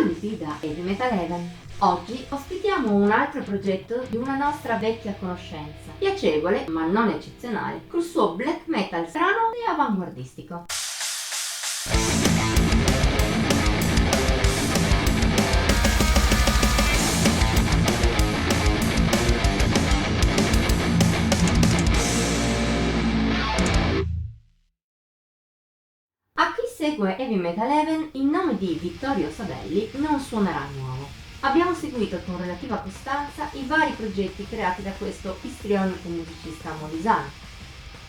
Saluti da Heavy Metal Heaven. Oggi ospitiamo un altro progetto di una nostra vecchia conoscenza, piacevole ma non eccezionale, col suo black metal strano e avanguardistico. A chi segue Heavy Metal Heaven, il nome di Vittorio Sabelli non suonerà nuovo. Abbiamo seguito con relativa costanza i vari progetti creati da questo istrionico musicista molisano.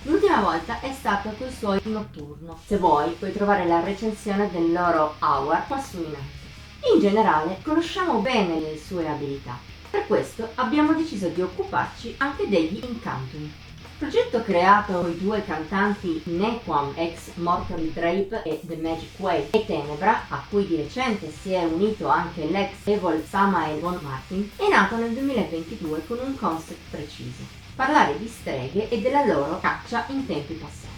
L'ultima volta è stato col suo Notturno. Se vuoi, puoi trovare la recensione del loro Hour qua su in alto. In generale, conosciamo bene le sue abilità. Per questo abbiamo deciso di occuparci anche degli Incantum. Progetto creato con i due cantanti Nequam ex Mortal Drape e The Magic Way e Tenebra, a cui di recente si è unito anche l'ex Evil Samael Von Martin, è nato nel 2022 con un concept preciso: parlare di streghe e della loro caccia in tempi passati.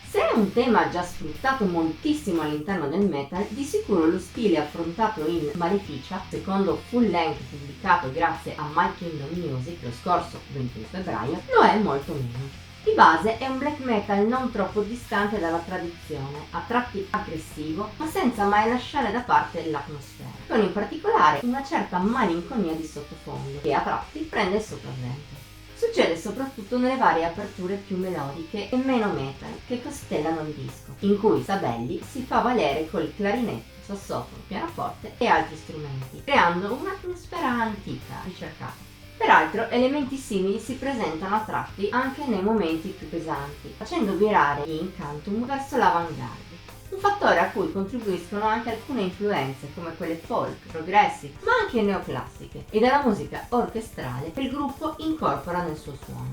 Se è un tema già sfruttato moltissimo all'interno del metal, di sicuro lo stile affrontato in Maleficia, secondo full length pubblicato grazie a My Kingdom Music lo scorso 21 febbraio, lo è molto meno. Di base è un black metal non troppo distante dalla tradizione, a tratti aggressivo, ma senza mai lasciare da parte l'atmosfera, con in particolare una certa malinconia di sottofondo, che a tratti prende il sopravvento. Succede soprattutto nelle varie aperture più melodiche e meno metal che costellano il disco, in cui Sabelli si fa valere col clarinetto, sassofono, pianoforte e altri strumenti, creando un'atmosfera antica, ricercata. Peraltro, elementi simili si presentano a tratti anche nei momenti più pesanti, facendo virare gli Incantum verso l'avant-garde. Un fattore a cui contribuiscono anche alcune influenze come quelle folk, progressive, ma anche neoclassiche, e dalla musica orchestrale che il gruppo incorpora nel suo suono.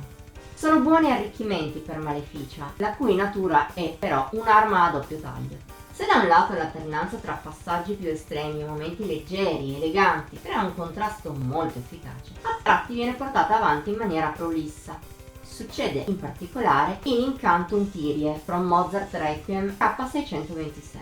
Sono buoni arricchimenti per Maleficia, la cui natura è però un'arma a doppio taglio. Se da un lato l'alternanza tra passaggi più estremi e momenti leggeri, eleganti, crea un contrasto molto efficace, a tratti viene portata avanti in maniera prolissa. Succede in particolare in Incantum Kyrie from Mozart Requiem K626.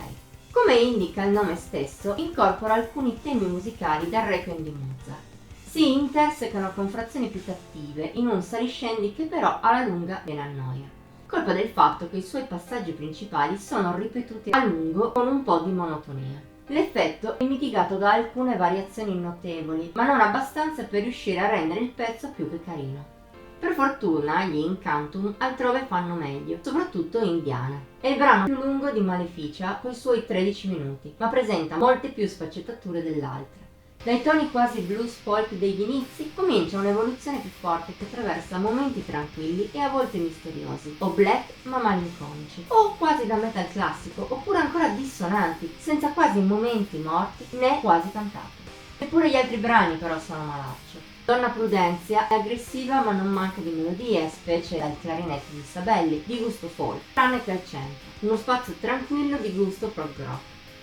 Come indica il nome stesso, incorpora alcuni temi musicali dal Requiem di Mozart. Si intersecano con frazioni più cattive in un saliscendi che però alla lunga viene a noia, colpa del fatto che i suoi passaggi principali sono ripetuti a lungo con un po' di monotonia. L'effetto è mitigato da alcune variazioni notevoli, ma non abbastanza per riuscire a rendere il pezzo più che carino. Per fortuna gli Incantum altrove fanno meglio, soprattutto in Diana. È il brano più lungo di Maleficia coi suoi 13 minuti, ma presenta molte più sfaccettature dell'altra. Dai toni quasi blues folk degli inizi comincia un'evoluzione più forte che attraversa momenti tranquilli e a volte misteriosi, o black ma malinconici, o quasi da metal classico, oppure ancora dissonanti, senza quasi momenti morti né quasi cantati. Eppure gli altri brani però sono malaccio. Donna Prudenzia è aggressiva ma non manca di melodie, specie dal clarinetto di Sabelli, di gusto folk, tranne che al centro. Uno spazio tranquillo di gusto prog rock.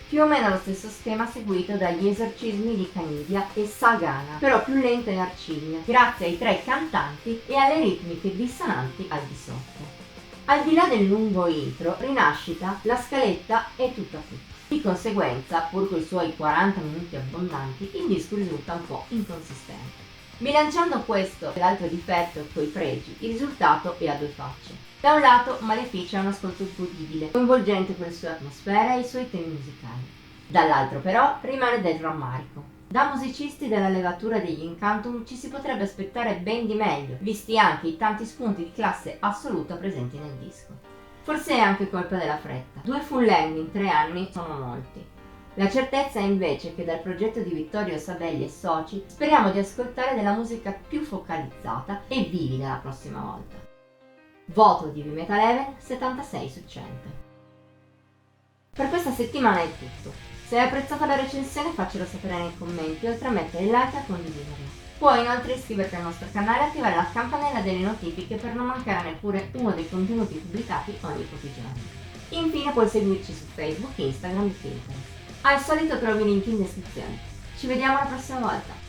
Più o meno lo stesso schema seguito dagli esorcismi di Canidia e Sagana, però più lento e arcigno, grazie ai tre cantanti e alle ritmiche dissonanti al di sotto. Al di là del lungo intro, Rinascita, la scaletta è tutta qui. Di conseguenza, pur con i suoi 40 minuti abbondanti, il disco risulta un po' inconsistente. Bilanciando questo e l'altro difetto coi pregi, il risultato è a due facce. Da un lato, Maleficia è un ascolto godibile, coinvolgente per le sue atmosfere e i suoi temi musicali. Dall'altro però rimane del rammarico. Da musicisti della levatura degli Incantum ci si potrebbe aspettare ben di meglio, visti anche i tanti spunti di classe assoluta presenti nel disco. Forse è anche colpa della fretta. 2 full length in 3 anni sono molti. La certezza è invece che dal progetto di Vittorio Sabelli e soci speriamo di ascoltare della musica più focalizzata e vivida la prossima volta. Voto di Heavy Metal Heaven 76 su 100. Per questa settimana è tutto. Se hai apprezzato la recensione faccelo sapere nei commenti, oltre a mettere il like e a condividerla. Puoi inoltre iscriverti al nostro canale e attivare la campanella delle notifiche per non mancare neppure uno dei contenuti pubblicati ogni pochi giorni. Infine puoi seguirci su Facebook, Instagram e Pinterest. Al solito trovi i link in descrizione. Ci vediamo la prossima volta!